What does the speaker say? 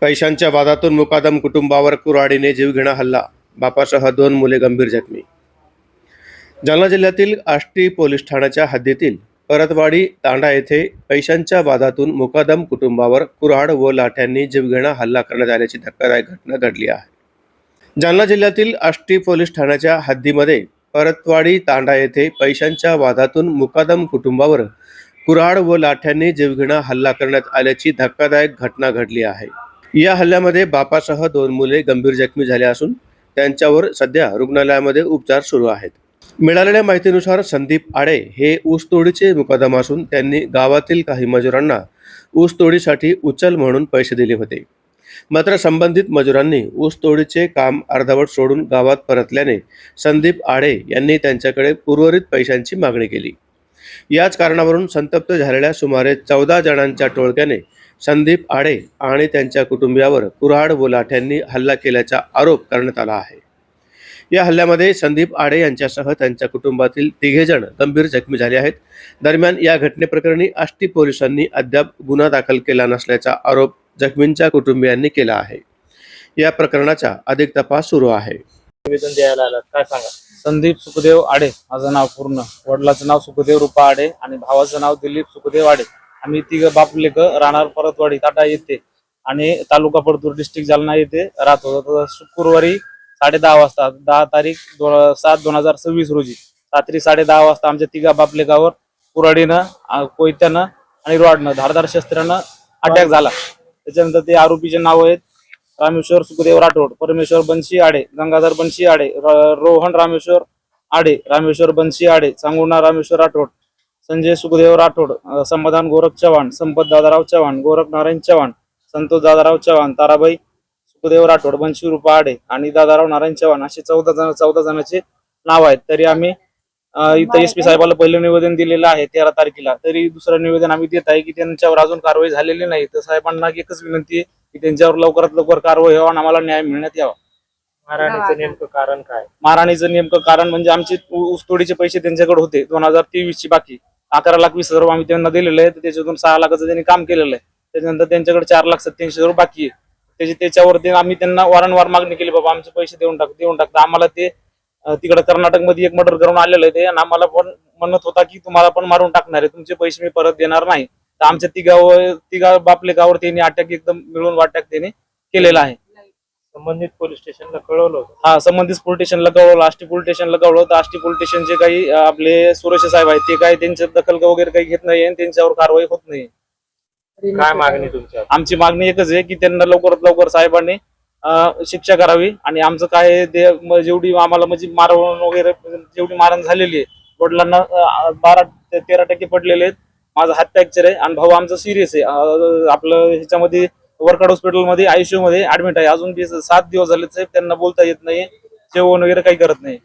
पैशांच्या वादातून मुकादम कुटुंबावर कुऱ्हाडीने जीवघेणा हल्ला, बापासह 2 मुले गंभीर जखमी. जालना जिल्ह्यातील आष्टी पोलीस ठाण्याच्या हद्दीतील परतवाडी तांडा येथे पैशांच्या वादातून मुकादम कुटुंबावर कुऱ्हाड व लाठ्यांनी जीवघेणा हल्ला करण्यात आल्याची धक्कादायक घटना घडली आहे. जालना जिल्ह्यातील आष्टी पोलीस ठाण्याच्या हद्दीमध्ये परतवाडी तांडा येथे पैशांच्या वादातून मुकादम कुटुंबावर कुऱ्हाड व लाठ्यांनी जीवघेणा हल्ला करण्यात आल्याची धक्कादायक घटना घडली आहे. या हल्ल्यामध्ये बापासह 2 मुले गंभीर जखमी झाले असून त्यांच्यावर सध्या रुग्णालयामध्ये उपचार सुरू आहेत. मिळालेल्या माहितीनुसार संदीप आडे हे ऊसतोडीचे मुकादम असून त्यांनी गावातील काही मजुरांना ऊसतोडीसाठी उचल म्हणून पैसे दिले होते. मात्र संबंधित मजुरांनी ऊसतोडीचे काम अर्धवट सोडून गावात परतल्याने संदीप आडे यांनी त्यांच्याकडे उर्वरित पैशांची मागणी केली. याच कारणावरून संतप्त झालेल्या सुमारे 14 जणांच्या टोळक्याने संदीप आडे आणि त्यांच्या कुटुंबियावर कुऱ्हाड व लाठ्यांनी हल्ला केल्याचा आरोप करण्यात आला आहे. या हल्ल्यामध्ये संदीप आडे यांच्यासह त्यांच्या कुटुंबातील 3 जण गंभीर जखमी झाले आहेत. दरम्यान या घटनेप्रकरणी आष्टी पोलिसांनी अद्याप गुन्हा दाखल केला नसल्याचा आरोप जखमींच्या कुटुंबियांनी केला आहे. या प्रकरणाचा अधिक तपास सुरू आहे. निवेदन द्यायला आलात, काय सांगा? संदीप सुखदेव आडे माझं नाव पूर्ण. वडिलाचं नाव सुखदेव रूपा आडे आणि भावाचं नाव दिलीप सुखदेव आडे. आम्ही 3 बाप लेक राहणार परतवाडी ताटा येथे आणि तालुका परतूर डिस्ट्रिक्ट जालना येथे राहतो. शुक्रवारी 10:30 वाजता 10 तारीख 7/2026 रोजी रात्री 10:30 वाजता आमच्या 3 बाप लेकावर कुऱ्हाडीनं, कोयत्यानं आणि रॉडनं धारदार शस्त्रानं अटॅक झाला. त्याच्यानंतर ते आरोपीचे नाव आहेत रामेश्वर सुखदेव राठोड, परमेश्वर बंशी आडे, गंगाधर बंशी आडे, रोहन रामेश्वर आडे, रामेश्वर बंशी आडे, सांगुणा रामेश्वर राठोड, संजय सुखदेव राठोड, समाधान गोरख चव्हाण, संपत दादाराव चव्हाण, गोरख नारायण चव्हाण, संतोष दादाराव चव्हाण, ताराबाई सुखदेव राठोड, बंशी रूपा आडे आणि दादाराव नारायण चव्हाण असे 14 जणांचे नाव आहेत. तरी आम्ही इथं SP साहेबाला पहिलं निवेदन दिलेलं आहे 13 तारखेला. तरी दुसरं निवेदन आम्ही देत आहे की त्यांच्यावर अजून कारवाई झालेली नाही. तर साहेबांना एकच विनंती आहे की त्यांच्यावर लवकरात लवकर कारवाई व्हावी आणि आम्हाला न्याय मिळण्यात यावा. मारहाणीचं नेमकं कारण काय? मारहाणीचं नेमकं कारण म्हणजे आमचे ऊसतोडीचे पैसे त्यांच्याकडे होते 2023 ची बाकी 11,20,000 आम्ही त्यांना दिलेले आहे. त्याच्यातून 6 लाखाचं त्यांनी काम केलेलं आहे. त्याच्यानंतर त्यांच्याकडे 4,87,000 बाकी आहे. त्याच्यावरती आम्ही त्यांना वारंवार मागणी केली, बाबा आमचे पैसे देऊन टाकता. आम्हाला ते तिकडे कर्नाटकमध्ये एक मर्डर करून आलेलं आहे ते आणि आम्हाला पण म्हणत होता की तुम्हाला पण मारून टाकणार आहे, तुमचे पैसे मी परत देणार नाही. तर आमच्या 3 बापलेकावर त्यांनी अटॅक एकदम मिळून वाटॅक त्यांनी केलेला आहे. संबंधित पोलीस स्टेशनला कळवलं होतं? हा, संबंधित पोलीस स्टेशनला कळवलं, आष्टी पोलीस स्टेशनला कळवलं. तर आष्टी पोलीस स्टेशनचे काही आपले सुरेश साहेब आहेत, ते काही त्यांची दखल वगैरे काही घेत नाही आणि त्यांच्यावर कारवाई होत नाही. काय मागणी तुमच्या? आमची मागणी एकच आहे की त्यांना लवकरात लवकर साहेबांनी शिक्षा करावी आणि आमचं काय जेवढी आम्हाला म्हणजे मारहाण वगैरे जेवढी मारहाण झालेली आहे, वडिलांना 12 ते 13% पडलेले आहेत. माझा हात फ्रॅक्चर आहे आणि भाऊ आमचा सिरियस आहे. आपलं ह्याच्यामध्ये वर्कआउट हॉस्पिटलमध्ये ICU मध्ये ऍडमिट आहे. अजून 7 दिवस झाले साहेब, त्यांना बोलता येत नाही, जेवण वगैरे काही करत नाही.